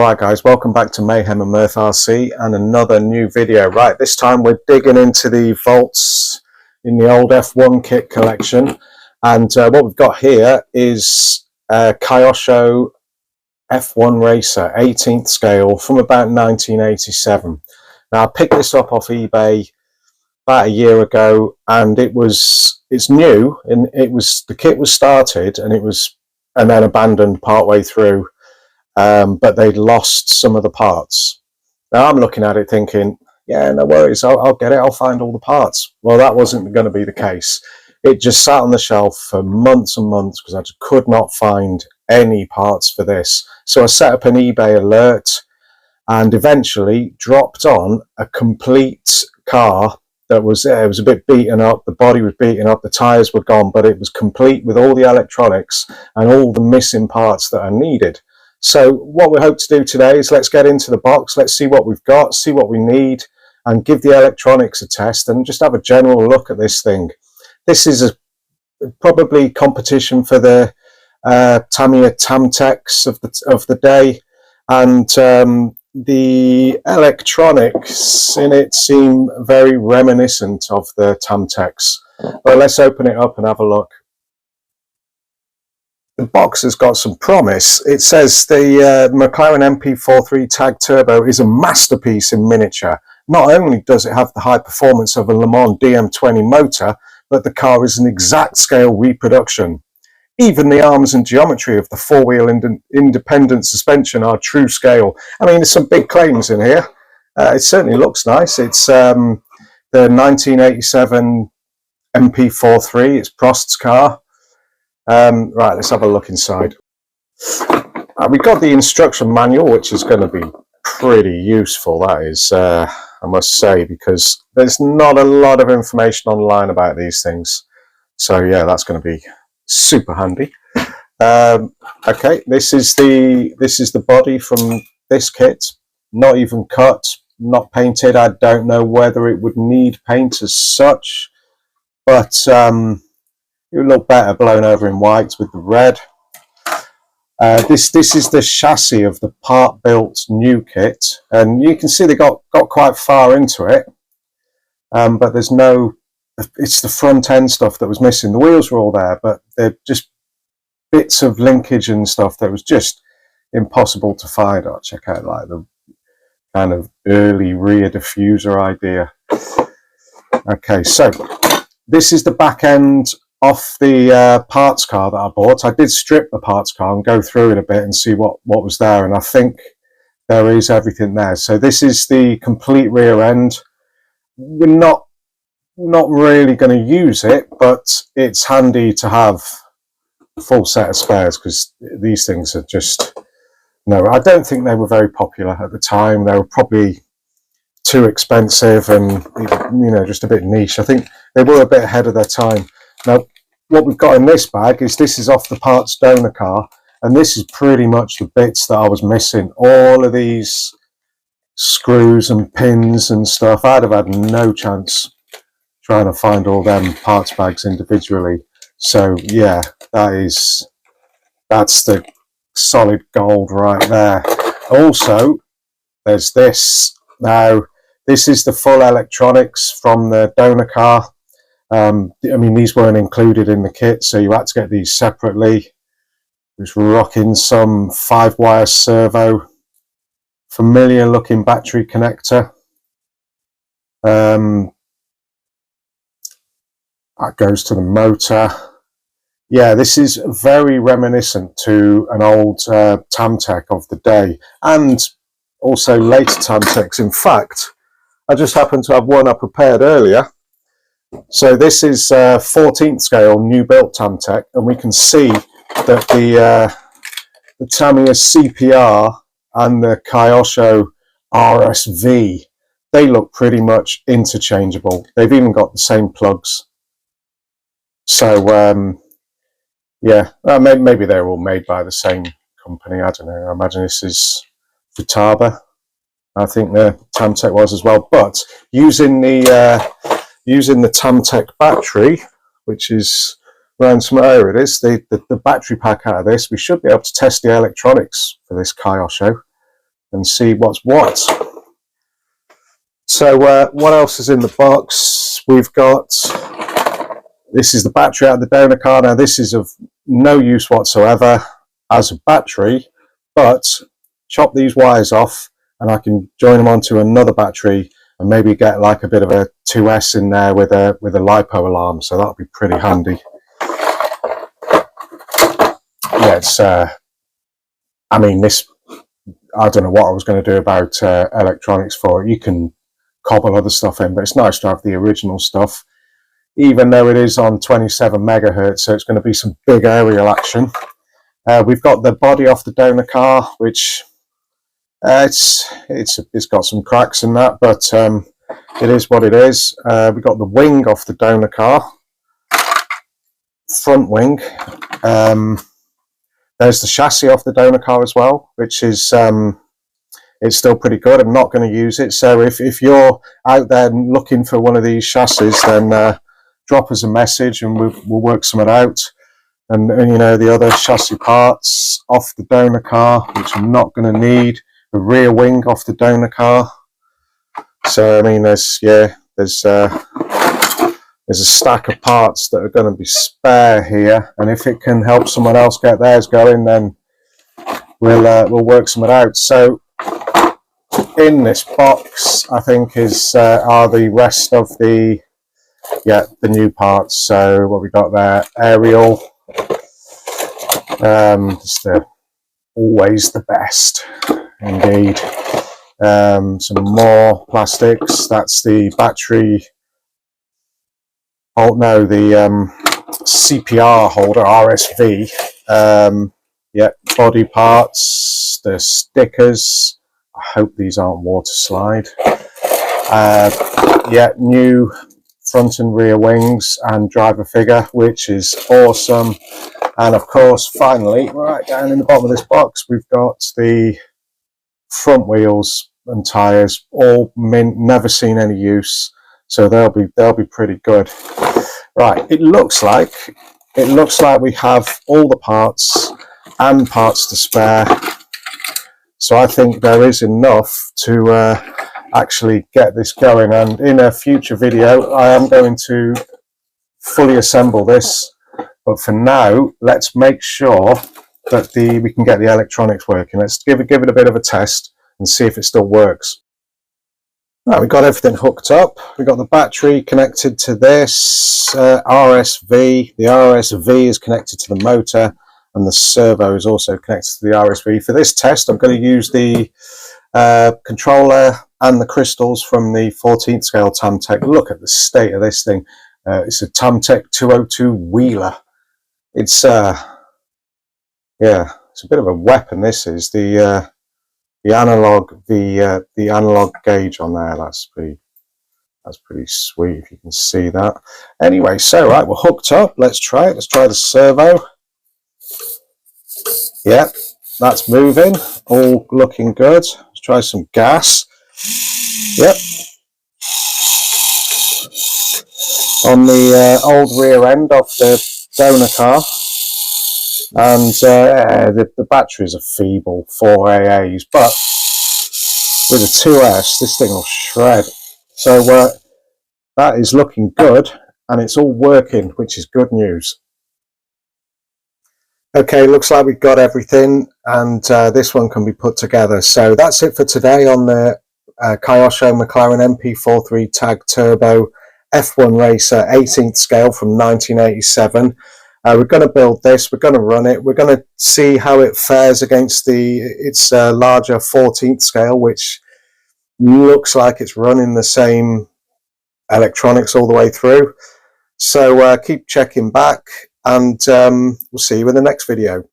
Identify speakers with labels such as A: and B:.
A: Right guys, welcome back to Mayhem and Mirth RC and another new video. Right, this time we're digging into the vaults in the old F1 kit collection, and what we've got here is a Kyosho F1 racer 18th scale from about 1987. Now I picked this up off eBay about a year ago, and it's new, and the kit was started and then abandoned partway through. But they'd lost some of the parts. Now I'm looking at it thinking, yeah, no worries, I'll get it, I'll find all the parts. Well, that wasn't going to be the case. It just sat on the shelf for months and months because I just could not find any parts for this. So I set up an eBay alert and eventually dropped on a complete car that was it was a bit beaten up, the body was beaten up, the tyres were gone, but it was complete with all the electronics and all the missing parts that are needed. So what we hope to do today is let's get into the box, let's see what we've got, see what we need, and give the electronics a test and just have a general look at this thing. This is probably competition for the Tamiya Tamtechs of the day, and the electronics in it seem very reminiscent of the Tamtechs. But let's open it up and have a look. The box has got some promise. It says the Mclaren MP4 3-tag turbo is a masterpiece in miniature. Not only does it have the high performance of a Le Mans DM20 motor, but the car is an exact scale reproduction. Even the arms and geometry of the four-wheel independent suspension are true scale. I mean, there's some big claims in here. It certainly looks nice. It's the 1987 MP4 it's Prost's car. Right, let's have a look inside. We've got the instruction manual, which is going to be pretty useful, that is, I must say, because there's not a lot of information online about these things. So yeah, that's going to be super handy. Okay, this is the body from this kit, not even cut, not painted. I don't know whether it would need paint as such, but it would look better blown over in white with the red. This is the chassis of the part-built new kit, and you can see they got quite far into it, but there's no. It's the front end stuff that was missing. The wheels were all there, but they're just bits of linkage and stuff that was just impossible to find. I'll check out like the kind of early rear diffuser idea. Okay, so this is the back end off the parts car that I bought. I did strip the parts car and go through it a bit and see what was there, and I think there is everything there. So this is the complete rear end. We're not really going to use it, but it's handy to have a full set of spares because these things are just, no, I don't think they were very popular at the time. They were probably too expensive and, you know, just a bit niche. I think they were a bit ahead of their time. Now, what we've got in this bag is this is off the parts donor car, and this is pretty much the bits that I was missing. All of these screws and pins and stuff. I'd have had no chance trying to find all them parts bags individually. So yeah, that's the solid gold right there. Also, there's this. Now, this is the full electronics from the donor car. I mean, these weren't included in the kit, so you had to get these separately. Just rocking some 5-wire servo, familiar looking battery connector. That goes to the motor. Yeah, this is very reminiscent to an old Tamtech of the day, and also later Tamtechs. In fact, I just happened to have one I prepared earlier. So this is 14th scale new built Tamtech, and we can see that the Tamiya CPR and the Kyosho RSV, they look pretty much interchangeable. They've even got the same plugs. So yeah, maybe they're all made by the same company. I don't know. I imagine this is Futaba. I think the Tamtech was as well, but using the Tamtech battery, which is around somewhere, it is the battery pack out of this, we should be able to test the electronics for this Kyosho. and see what's what. So what else is in the box? We've got, this is the battery out of the donor car. Now this is of no use whatsoever as a battery, but chop these wires off and I can join them onto another battery and maybe get like a bit of a 2S in there with a LiPo alarm. So that'll be pretty handy. Yeah, it's, I mean, this, I don't know what I was going to do about electronics for it. You can cobble other stuff in, but it's nice to have the original stuff, even though it is on 27 megahertz, so it's going to be some big aerial action. We've got the body off the donor car, which it's got some cracks in that, but it is what it is. We've got the wing off the donor car, front wing. There's the chassis off the donor car as well, which is it's still pretty good. I'm not going to use it, so if you're out there looking for one of these chassis, then drop us a message and we'll work something out. And you know, the other chassis parts off the donor car, which I'm not going to need. The rear wing off the donor car. So I mean, there's a stack of parts that are going to be spare here, and if it can help someone else get theirs going, then we'll work something out. So in this box, I think are the rest of the new parts. So what we got there, aerial, always the best indeed. Some more plastics. That's the battery. Oh no, the CPR holder, RSV. Body parts, the stickers. I hope these aren't water slide. New front and rear wings and driver figure, which is awesome. And of course, finally, right down in the bottom of this box, we've got the front wheels and tires, all mint, never seen any use, so they'll be pretty good. Right, it looks like we have all the parts and parts to spare, so I think there is enough to actually get this going. And in a future video I am going to fully assemble this, but for now let's make sure that we can get the electronics working. Let's give it a bit of a test and see if it still works. Right, we've got everything hooked up. We've got the battery connected to this RSV. The RSV is connected to the motor, and the servo is also connected to the RSV. For this test, I'm going to use the controller and the crystals from the 14th scale Tamtech. Look at the state of this thing. It's a Tamtech 202 wheeler. It's it's a bit of a weapon. This is the analog gauge on there. That's pretty sweet, if you can see that. Anyway, so right, we're hooked up. Let's try it. Let's try the servo. Yep, that's moving. All looking good. Let's try some gas. Yep. On the old rear end of the donor car. And the batteries are feeble, 4 AAs, but with a 2S, this thing will shred. So that is looking good, and it's all working, which is good news. Okay, looks like we've got everything, and this one can be put together. So that's it for today on the Kyosho Mclaren MP4 3-tag turbo F1 racer 18th scale from 1987. We're going to build this, we're going to run it, we're going to see how it fares against its larger 14th scale, which looks like it's running the same electronics all the way through. So keep checking back, and we'll see you in the next video.